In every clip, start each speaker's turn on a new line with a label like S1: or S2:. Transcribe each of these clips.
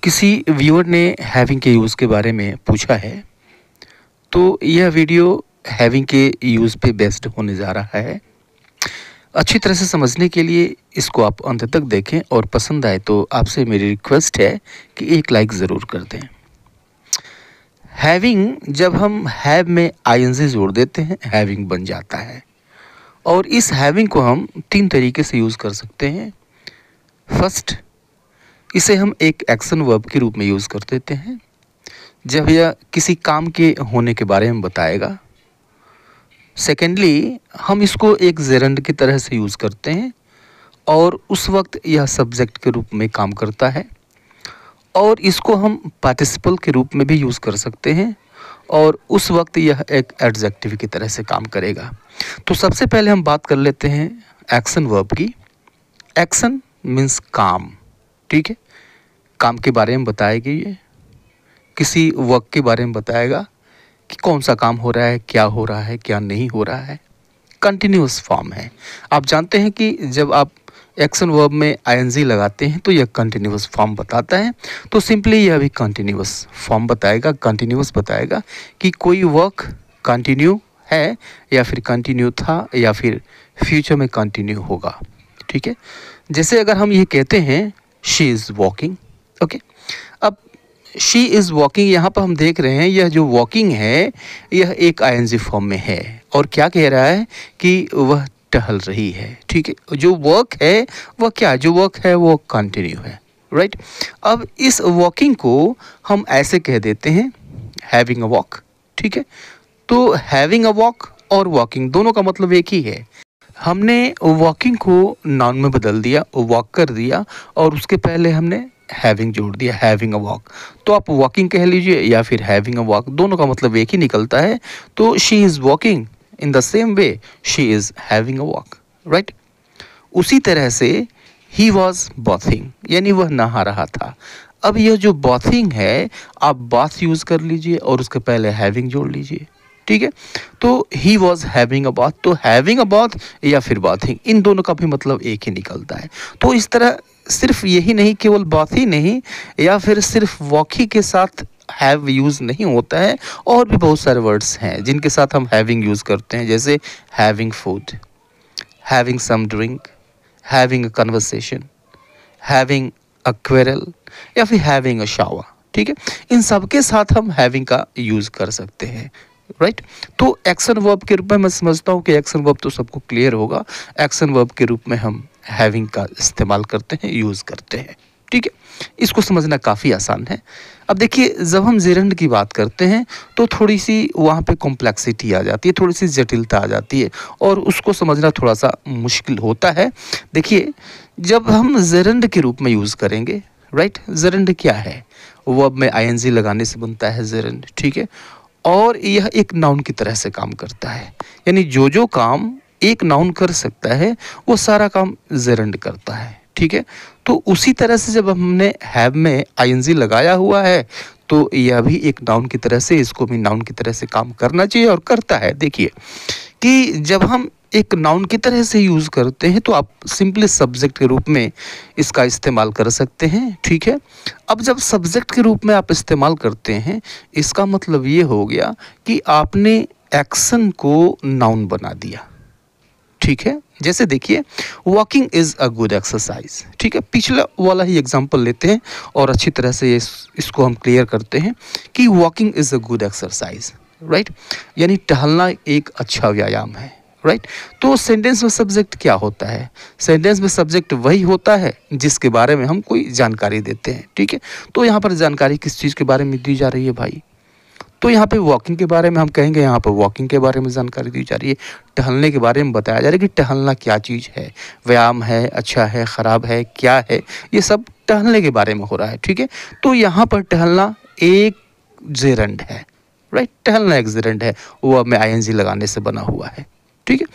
S1: किसी व्यूअर ने हैविंग के यूज़ के बारे में पूछा है, तो यह वीडियो हैविंग के यूज़ पे बेस्ड होने जा रहा है। अच्छी तरह से समझने के लिए इसको आप अंत तक देखें और पसंद आए तो आपसे मेरी रिक्वेस्ट है कि एक लाइक ज़रूर कर दें। हैविंग, जब हम हैव में आईएनजी जोड़ देते हैं, हैविंग बन जाता है। और इस हैविंग को हम 3 तरीके से यूज़ कर सकते हैं। फर्स्ट, इसे हम एक एक्शन वर्ब के रूप में यूज़ कर देते हैं जब यह किसी काम के होने के बारे में बताएगा। सेकेंडली, हम इसको एक जेरंड की तरह से यूज़ करते हैं और उस वक्त यह सब्जेक्ट के रूप में काम करता है। और इसको हम पार्टिसिपल के रूप में भी यूज़ कर सकते हैं और उस वक्त यह एक एडजेक्टिव की तरह से काम करेगा। तो सबसे पहले हम बात कर लेते हैं एक्शन वर्ब की। एक्शन मीन्स काम, ठीक है। काम के बारे में बताएगी, ये किसी वर्क के बारे में बताएगा कि कौन सा काम हो रहा है, क्या हो रहा है, क्या नहीं हो रहा है। कंटिन्यूअस फॉर्म है। आप जानते हैं कि जब आप एक्शन वर्ब में आईएनजी लगाते हैं तो यह कंटिन्यूअस फॉर्म बताता है। तो सिंपली यह भी कंटिन्यूअस फॉर्म बताएगा, कंटिन्यूअस बताएगा कि कोई वर्क कंटिन्यू है या फिर कंटिन्यू था या फिर फ्यूचर में कंटिन्यू होगा, ठीक है। जैसे अगर हम ये कहते हैं शी इज़ वॉकिंग, ओके। अब शी इज़ वॉकिंग, यहाँ पर हम देख रहे हैं यह जो वॉकिंग है यह एक आईएनजी फॉर्म में है और क्या कह रहा है कि वह टहल रही है, ठीक है। जो वर्क है वह क्या, जो वर्क है वो कंटिन्यू है, राइट। अब इस वॉकिंग को हम ऐसे कह देते हैं हैविंग अ वॉक, ठीक है। तो हैविंग अ वॉक और वॉकिंग दोनों का मतलब एक ही है। हमने वॉकिंग को नाउन में बदल दिया, वॉक कर दिया और उसके पहले हमने हैविंग जोड़ दिया, हैविंग अ वॉक। तो आप वॉकिंग कह लीजिए या फिर हैविंग अ वॉक, दोनों का मतलब एक ही निकलता है। तो she is walking, in the same way she is having a walk, right. उसी तरह से ही वॉज बाथिंग, यानी वह नहा रहा था। अब यह जो बाथिंग है, आप बाथ यूज़ कर लीजिए और उसके पहले हैविंग जोड़ लीजिए, ठीक है। तो he was having a bath, तो हैविंग अ बाथ या फिर बाथिंग, इन दोनों का भी मतलब एक ही निकलता है। तो इस तरह सिर्फ यही नहीं, केवल बाथ ही नहीं या फिर सिर्फ वॉक ही के साथ हैव यूज़ नहीं होता है, और भी बहुत सारे वर्ड्स हैं जिनके साथ हम हैविंग यूज़ करते हैं, जैसे having food, having some drink, having a conversation, having a quarrel या फिर हैविंग अ शावर, ठीक है। इन सब के साथ हम हैविंग का यूज़ कर सकते हैं, राइट। तो एक्शन वर्ब के रूप में मैं समझता हूँ कि एक्शन वर्ब तो सबको क्लियर होगा। एक्शन वर्ब के रूप में हम हैविंग का इस्तेमाल करते हैं, यूज़ करते हैं, ठीक है। इसको समझना काफ़ी आसान है। अब देखिए, जब हम जेरंड की बात करते हैं तो थोड़ी सी वहाँ पे कॉम्प्लेक्सिटी आ जाती है, थोड़ी सी जटिलता आ जाती है और उसको समझना थोड़ा सा मुश्किल होता है। देखिए, जब हम जेरंड के रूप में यूज़ करेंगे, राइट, जेरंड क्या है, वर्ब में आईएनजी लगाने से बनता है जेरंड, ठीक है। और यह एक नाउन की तरह से काम करता है, यानी जो जो काम एक नाउन कर सकता है वो सारा काम जेरंड करता है, ठीक है। तो उसी तरह से जब हमने हैव में आईएनजी लगाया हुआ है तो यह भी एक नाउन की तरह से, इसको भी नाउन की तरह से काम करना चाहिए और करता है। देखिए कि जब हम एक नाउन की तरह से यूज़ करते हैं तो आप सिंपली सब्जेक्ट के रूप में इसका इस्तेमाल कर सकते हैं, ठीक है। अब जब सब्जेक्ट के रूप में आप इस्तेमाल करते हैं, इसका मतलब ये हो गया कि आपने एक्शन को नाउन बना दिया, ठीक है। जैसे देखिए, walking is a good exercise, ठीक है। पिछला वाला ही एग्जांपल लेते हैं और अच्छी तरह से इसको हम क्लियर करते हैं कि walking is a good exercise, right, यानी टहलना एक अच्छा व्यायाम है, राइट। तो सेंटेंस में सब्जेक्ट क्या होता है, सेंटेंस में सब्जेक्ट वही होता है जिसके बारे में हम कोई जानकारी देते हैं, ठीक है। तो यहाँ पर जानकारी किस चीज़ के बारे में दी जा रही है भाई, तो यहाँ पे वॉकिंग के बारे में हम कहेंगे, यहाँ पर वॉकिंग के बारे में जानकारी दी जा रही है, टहलने के बारे में बताया जा रहा है कि टहलना क्या चीज़ है, व्यायाम है, अच्छा है, ख़राब है, क्या है, ये सब टहलने के बारे में हो रहा है, ठीक है। तो यहाँ पर टहलना एक जेरंड है, राइट, टहलना एक जेरंड है, वो अब में आईएनजी लगाने से बना हुआ है, ठीक है।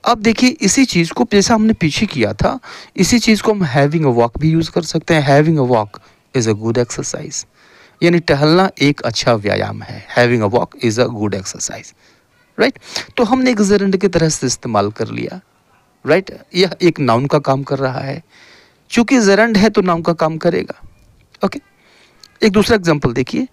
S1: अब देखिए, इसी चीज़ को जैसा हमने पीछे किया था, इसी चीज़ को हम हैविंग अ वॉक भी यूज़ कर सकते हैं। Having a walk is a good exercise, यानी टहलना एक अच्छा व्यायाम है। Having a walk is a good exercise, right. तो हमने एक जेरंड की तरह से इस्तेमाल कर लिया, राइट। यह एक नाउन का काम कर रहा है, चूंकि जेरंड है तो नाउन का काम करेगा, ओके। एक दूसरा एग्जांपल देखिए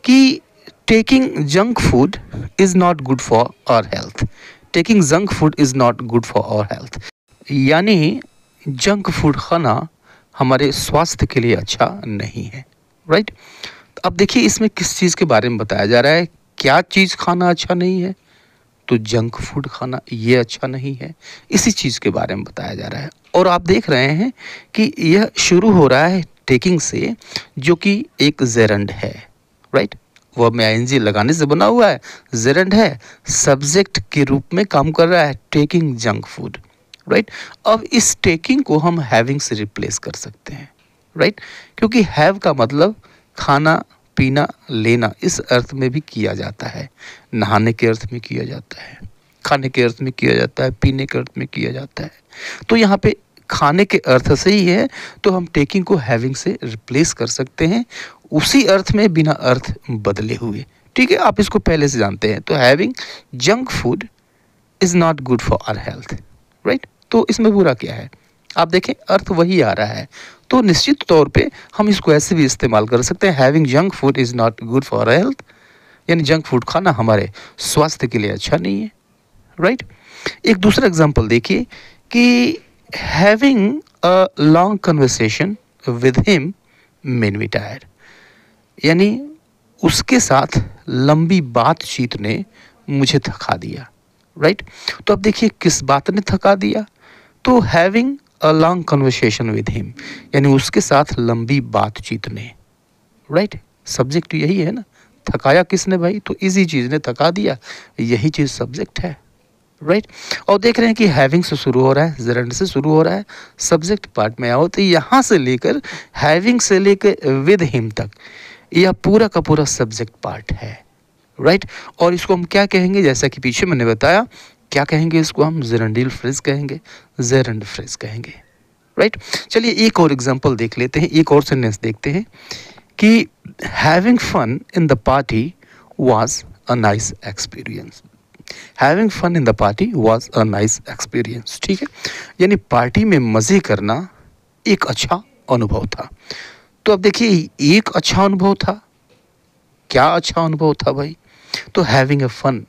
S1: कि taking junk food is not good for our health. Taking junk food is not good for our health, यानी जंक फूड खाना हमारे स्वास्थ्य के लिए अच्छा नहीं है, राइट। अब देखिए इसमें किस चीज़ के बारे में बताया जा रहा है, क्या चीज़ खाना अच्छा नहीं है, तो जंक फूड खाना ये अच्छा नहीं है, इसी चीज़ के बारे में बताया जा रहा है। और आप देख रहे हैं कि यह शुरू हो रहा है टेकिंग से, जो कि एक जेरंड है, राइट। वर्ब में आईएनजी लगाने से बना हुआ है, जेरंड है, सब्जेक्ट के रूप में काम कर रहा है, टेकिंग जंक फूड, राइट। अब इस टेकिंग को हम हैविंग से रिप्लेस कर सकते हैं, राइट, क्योंकि हैव का मतलब खाना पीना लेना इस अर्थ में भी किया जाता है, नहाने के अर्थ में किया जाता है, खाने के अर्थ में किया जाता है, पीने के अर्थ में किया जाता है। तो यहाँ पे खाने के अर्थ से ही है, तो हम टेकिंग को हैविंग से रिप्लेस कर सकते हैं, उसी अर्थ में बिना अर्थ बदले हुए, ठीक है। आप इसको पहले से जानते हैं। तो having junk food is not good for our health, right. तो इसमें बुरा क्या है, आप देखें अर्थ वही आ रहा है, तो निश्चित तौर पे हम इसको ऐसे भी इस्तेमाल कर सकते हैं, having junk food is not good for our health, यानी जंक फूड खाना हमारे स्वास्थ्य के लिए अच्छा नहीं है, राइट। एक दूसरा एग्जांपल देखिए कि having a long conversation with him made me tired, यानी उसके साथ लंबी बातचीत ने मुझे थका दिया, राइट। तो अब देखिए किस बात ने थका दिया, तो having a long conversation with him, यानी उसके साथ लंबी बातचीत ने, राइट। सब्जेक्ट यही है ना, थकाया किसने भाई, तो इसी चीज़ ने थका दिया, यही चीज़ सब्जेक्ट है, राइट। और देख रहे हैं कि हैविंग से शुरू हो रहा है, जेरंड से शुरू हो रहा है, सब्जेक्ट पार्ट में आओ तो यहाँ से लेकर हैविंग से लेकर विद हिम तक यह पूरा का पूरा सब्जेक्ट पार्ट है, राइट। और इसको हम क्या कहेंगे, जैसा कि पीछे मैंने बताया, क्या कहेंगे इसको हम जेरंडियल फ्रेज कहेंगे, जेरंड फ्रेज कहेंगे, राइट। चलिए एक और एग्जांपल देख लेते हैं, एक और सेंटेंस देखते हैं कि having fun in the party was a nice experience. Having fun in the party was a nice experience, ठीक है, यानी पार्टी में मज़े करना एक अच्छा अनुभव था। तो अब देखिए एक अच्छा अनुभव था, क्या अच्छा अनुभव था भाई, तो having a fun,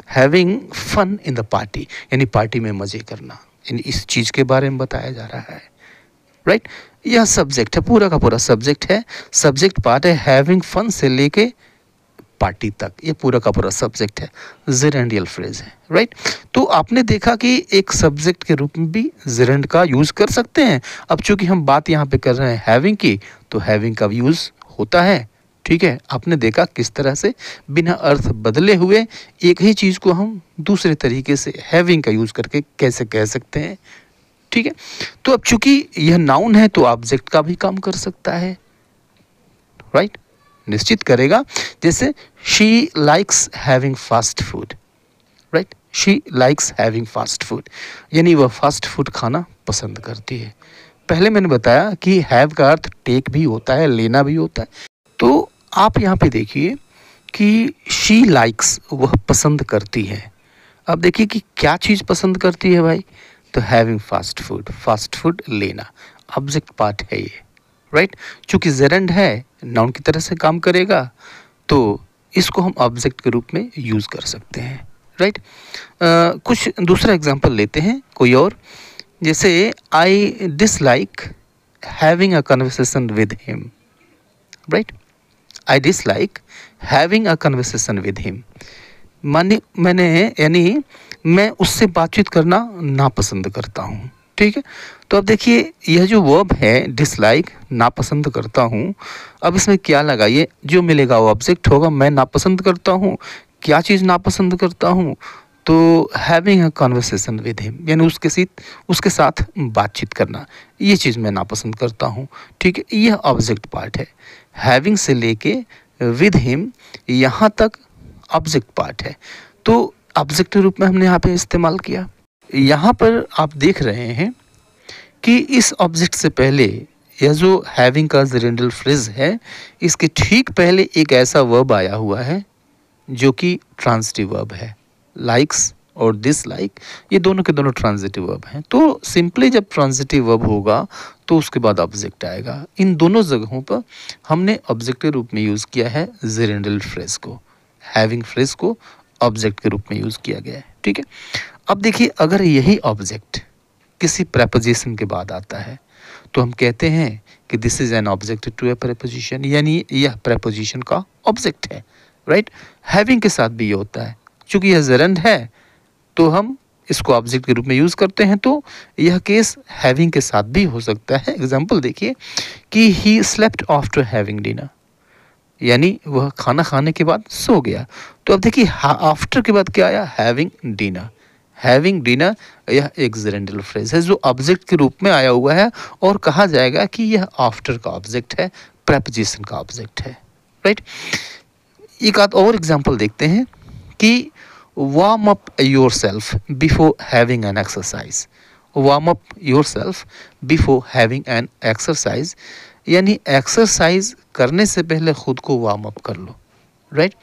S1: having fun in the party, यानी पार्टी में मज़े करना, यानी इस चीज़ के बारे में बताया जा रहा है, राइट। यह सब्जेक्ट है, पूरा का पूरा सब्जेक्ट है, सब्जेक्ट पार्ट है, हैविंग फन से लेके पार्टी तक, ये पूरा का पूरा सब्जेक्ट है, जेरेंडियल फ्रेज है, राइट। तो आपने देखा कि एक सब्जेक्ट के रूप में भी जेरेंड का यूज़ कर सकते हैं। अब चूंकि हम बात यहाँ पे कर रहे हैं हैविंग की, तो हैविंग का यूज़ होता है, ठीक है। आपने देखा किस तरह से बिना अर्थ बदले हुए एक ही चीज़ को हम दूसरे तरीके से हैविंग का यूज़ करके कैसे कह सकते हैं, ठीक है। तो अब चूंकि यह नाउन है तो ऑब्जेक्ट का भी काम कर सकता है, राइट, निश्चित करेगा। जैसे she likes having fast food, right, she likes having fast food, यानी वह फास्ट फूड खाना पसंद करती है। पहले मैंने बताया कि हैव का अर्थ टेक भी होता है, लेना भी होता है। तो आप यहाँ पे देखिए कि शी लाइक्स, वह पसंद करती है। अब देखिए कि क्या चीज़ पसंद करती है भाई, तो हैविंग फास्ट फूड लेना, ऑब्जेक्ट पार्ट है ये, राइट। चूँकि जेरंड है, नाउन की तरह से काम करेगा, तो इसको हम ऑब्जेक्ट के रूप में यूज़ कर सकते हैं, राइट। कुछ दूसरा एग्जांपल लेते हैं कोई और, जैसे I dislike having a conversation with him, right, I dislike having a conversation with him, यानी मैं उससे बातचीत करना नापसंद करता हूँ, ठीक है। तो अब देखिए यह जो वर्ब है डिसलाइक, नापसंद करता हूँ, अब इसमें क्या लगाइए, जो मिलेगा वो ऑब्जेक्ट होगा। मैं नापसंद करता हूँ, क्या चीज़ नापसंद करता हूँ, तो having a conversation with him, यानी उसके साथ बातचीत करना, ये चीज़ मैं नापसंद करता हूँ, ठीक है। यह ऑब्जेक्ट पार्ट है, हैविंग से लेके विद हिम यहाँ तक ऑब्जेक्ट पार्ट है, तो ऑब्जेक्ट के रूप में हमने यहाँ पे इस्तेमाल किया। यहाँ पर आप देख रहे हैं कि इस ऑब्जेक्ट से पहले यह जो हैविंग का जेरेंडियल फ्रेज है, इसके ठीक पहले एक ऐसा वर्ब आया हुआ है जो कि ट्रांसिटिव वर्ब है, लाइक्स और dislike, ये दोनों के दोनों ट्रांजिटिव वर्ब हैं। तो सिंपली जब ट्रांजिटिव वर्ब होगा तो उसके बाद ऑब्जेक्ट आएगा। इन दोनों जगहों पर हमने ऑब्जेक्ट के रूप में यूज़ किया है जेरेंडल फ्रेज को, हैविंग फ्रेज को ऑब्जेक्ट के रूप में यूज़ किया गया है। ठीक है, अब देखिए अगर यही ऑब्जेक्ट किसी प्रेपोजिशन के बाद आता है तो हम कहते हैं कि this is an object to a preposition, यानी यह प्रेपोजिशन का ऑब्जेक्ट है, राइट। हैविंग के साथ भी ये होता है, क्योंकि यह जेरेंड है तो हम इसको ऑब्जेक्ट के रूप में यूज़ करते हैं, तो यह केस हैविंग के साथ भी हो सकता है। एग्जाम्पल देखिए कि he slept after having dinner, यानी वह खाना खाने के बाद सो गया। तो अब देखिए आफ्टर के बाद क्या आया, हैविंग डिनर। हैविंग डिनर यह एक जेरेंडल फ्रेज है जो ऑब्जेक्ट के रूप में आया हुआ है और कहा जाएगा कि यह आफ्टर का ऑब्जेक्ट है, प्रेपोजिशन का ऑब्जेक्ट है, राइट। एक आध और एग्जांपल देखते हैं कि warm up yourself before having an exercise. Warm up yourself before having an exercise, यानी एक्सरसाइज करने से पहले खुद को वार्म अप कर लो, राइट।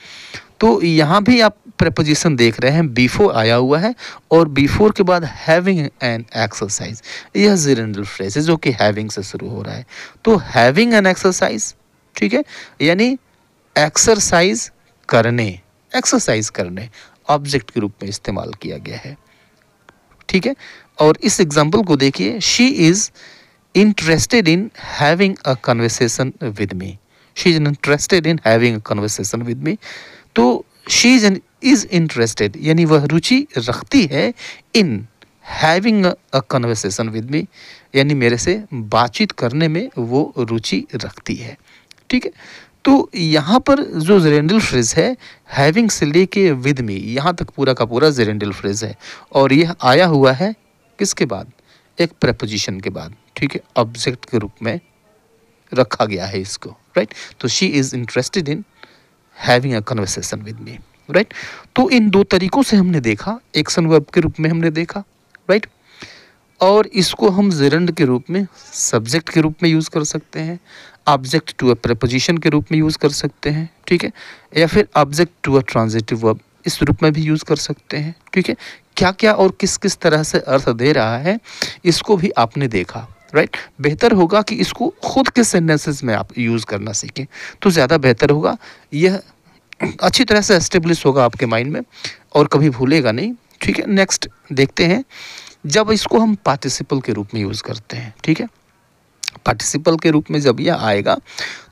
S1: तो यहाँ भी आप प्रेपोजिशन देख रहे हैं, बिफोर आया हुआ है और बिफोर के बाद हैविंग एन एक्सरसाइज, यह जेरेंडल फ्रेज है जो कि हैविंग से शुरू हो रहा है। तो हैविंग एन एक्सरसाइज, ठीक है, यानी एक्सरसाइज करने ऑब्जेक्ट के रूप में इस्तेमाल किया गया है। ठीक है, और इस एग्जाम्पल को देखिए, she is interested in having a conversation with me. She is interested in having a conversation with me. तो she is interested, यानी वह रुचि रखती है in having a conversation with me, यानी मेरे से बातचीत करने में वो रुचि रखती है। ठीक है, तो यहाँ पर जो जेरेंडल फ्रेज है हैविंग से लेके विद मी, यहाँ तक पूरा का पूरा जेरेंडल फ्रेज है और यह आया हुआ है किसके बाद, एक प्रेपोजिशन के बाद। ठीक है, ऑब्जेक्ट के रूप में रखा गया है इसको, राइट। तो she is interested in having a conversation with me, right. तो इन दो तरीकों से हमने देखा, एक्शन वर्ब के रूप में हमने देखा, राइट, और इसको हम जेरेंड के रूप में सब्जेक्ट के रूप में यूज़ कर सकते हैं, ऑब्जेक्ट टू अ प्रेपोजिशन के रूप में यूज़ कर सकते हैं, ठीक है, या फिर object to a transitive verb इस रूप में भी यूज़ कर सकते हैं। ठीक है, क्या क्या और किस किस तरह से अर्थ दे रहा है इसको भी आपने देखा, राइट। बेहतर होगा कि इसको खुद के सेंटेंसेस में आप यूज़ करना सीखें तो ज़्यादा बेहतर होगा, यह अच्छी तरह से एस्टेब्लिश होगा आपके माइंड में और कभी भूलेगा नहीं। ठीक है, नेक्स्ट देखते हैं, जब इसको हम पार्टिसिपल के रूप में यूज़ करते हैं, ठीक है, पार्टिसिपल के रूप में जब यह आएगा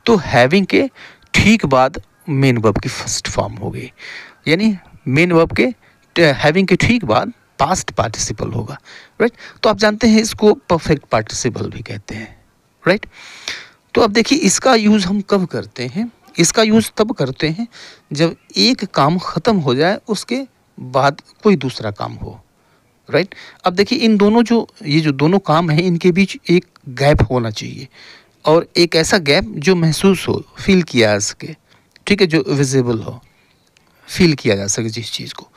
S1: तो हैविंग के ठीक बाद मेन वर्ब की फर्स्ट फॉर्म होगी, यानी मेन वर्ब के हैविंग के ठीक बाद पास्ट पार्टिसिपल होगा, राइट। तो आप जानते हैं इसको परफेक्ट पार्टिसिपल भी कहते हैं, राइट। तो अब देखिए इसका यूज़ हम कब करते हैं, इसका यूज़ तब करते हैं जब एक काम ख़त्म हो जाए उसके बाद कोई दूसरा काम हो, राइट। अब देखिए इन दोनों ये जो दोनों काम हैं इनके बीच एक गैप होना चाहिए और एक ऐसा गैप जो महसूस हो, फील किया जा सके, ठीक है, जो विजिबल हो, फील किया जा सके जिस चीज़ को।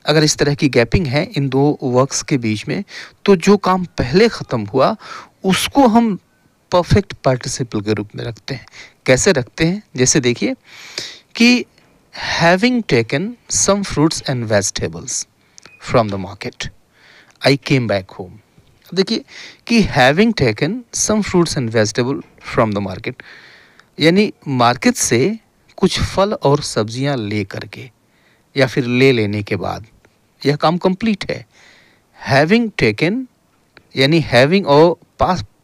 S1: अगर इस तरह की गैपिंग है इन दो वर्क्स के बीच में तो जो काम पहले ख़त्म हुआ उसको हम परफेक्ट पार्टिसिपल के रूप में रखते हैं। कैसे रखते हैं, जैसे देखिए कि having taken some fruits and vegetables from the market I came back home. देखिए कि having taken some fruits and vegetable from the market, यानी मार्केट से कुछ फल और सब्जियां ले करके या फिर ले लेने के बाद यह काम कंप्लीट है। हैविंग टेकन यानी हैविंग और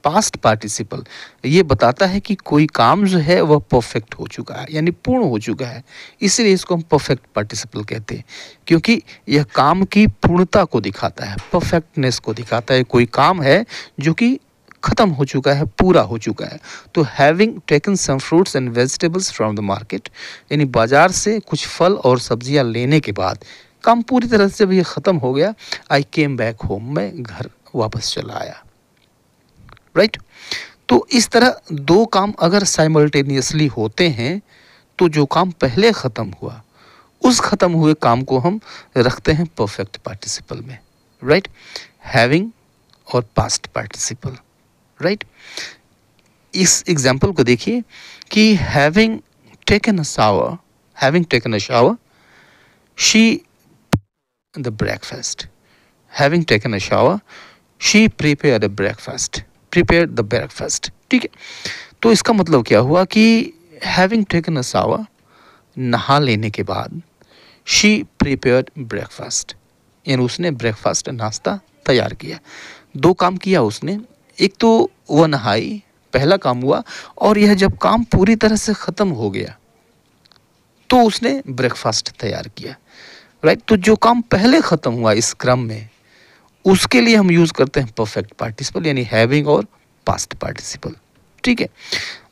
S1: पास्ट पार्टिसिपल ये बताता है कि कोई काम जो है वह परफेक्ट हो चुका है, यानी पूर्ण हो चुका है, इसलिए इसको हम परफेक्ट पार्टिसिपल कहते हैं, क्योंकि यह काम की पूर्णता को दिखाता है, परफेक्टनेस को दिखाता है। कोई काम है जो कि ख़त्म हो चुका है, पूरा हो चुका है। तो having taken some fruits and vegetables from the market, यानी बाज़ार से कुछ फल और सब्जियां लेने के बाद काम पूरी तरह से भी ख़त्म हो गया। आई केम बैक होम, मैं घर वापस चला आया, राइट। तो इस तरह दो काम अगर साइमल्टेनियसली होते हैं तो जो काम पहले ख़त्म हुआ उस ख़त्म हुए काम को हम रखते हैं परफेक्ट पार्टिसिपल में, राइट, हैविंग और पास्ट पार्टिसिपल, राइट। इस एग्जाम्पल को देखिए कि having taken a shower she the breakfast. Having taken a shower she prepared a breakfast, prepared the breakfast. ठीक है, तो इसका मतलब क्या हुआ कि हैविंग टेकन अ शावर, नहा लेने के बाद, शी प्रिपेयर्ड ब्रेकफास्ट, यानी उसने ब्रेकफास्ट नाश्ता तैयार किया। दो काम किया उसने, एक तो वह नहाई, पहला काम हुआ, और यह जब काम पूरी तरह से ख़त्म हो गया तो उसने ब्रेकफास्ट तैयार किया, राइट। तो जो काम पहले ख़त्म हुआ इस क्रम में, उसके लिए हम यूज़ करते हैं परफेक्ट पार्टिसिपल, यानी हैविंग और पास्ट पार्टिसिपल। ठीक है,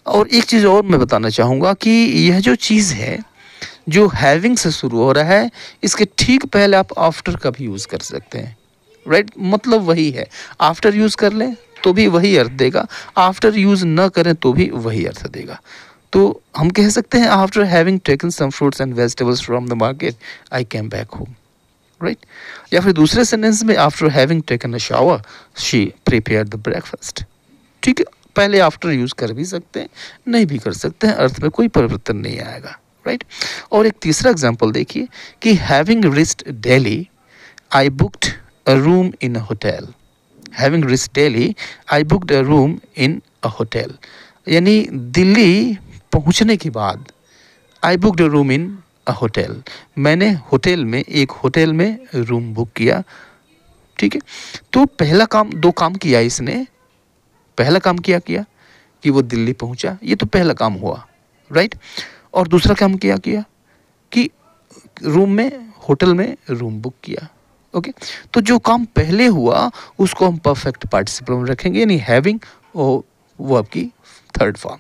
S1: और एक चीज़ और मैं बताना चाहूँगा कि यह जो चीज़ है जो हैविंग से शुरू हो रहा है, इसके ठीक पहले आप आफ्टर का भी यूज़ कर सकते हैं, राइट। मतलब वही है, आफ्टर यूज़ कर लें तो भी वही अर्थ देगा, आफ्टर यूज़ न करें तो भी वही अर्थ देगा। तो हम कह सकते हैं after having taken some fruits and vegetables from the market I came back home, right. या फिर दूसरे सेंटेंस में after having taken a shower she prepared the breakfast. ठीक है, पहले आफ्टर यूज़ कर भी सकते हैं, नहीं भी कर सकते हैं, अर्थ में कोई परिवर्तन नहीं आएगा, राइट। और एक तीसरा एग्जाम्पल देखिए कि having reached Delhi I booked a room in a hotel. Having reached Delhi I booked a room in a hotel, यानी दिल्ली पहुंचने के बाद I booked a room in a hotel, मैंने होटल में, एक होटल में रूम बुक किया। ठीक है, तो पहला काम, दो काम किया इसने। पहला काम क्या किया कि वो दिल्ली पहुंचा, ये तो पहला काम हुआ, राइट। और दूसरा काम क्या किया कि रूम में, होटल में रूम बुक किया। ओके, तो जो काम पहले हुआ उसको हम परफेक्ट पार्टिसिपल में रखेंगे, यानी हैविंग, वो आपकी थर्ड फॉर्म।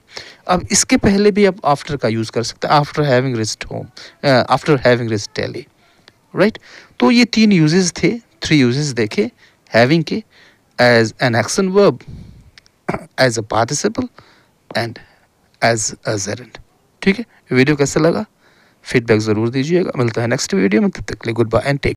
S1: अब इसके पहले भी आप आफ्टर का यूज़ कर सकते हैं, after having reached home, after having reached Delhi, right. तो ये तीन यूजेस थे, थ्री यूजेस देखे हैविंग के, as an action verb, as a participle and as a gerund. ठीक है, वीडियो कैसा लगा फीडबैक ज़रूर दीजिएगा। मिलता है नेक्स्ट वीडियो में, तब तक के लिए गुड बाय एंड टेक।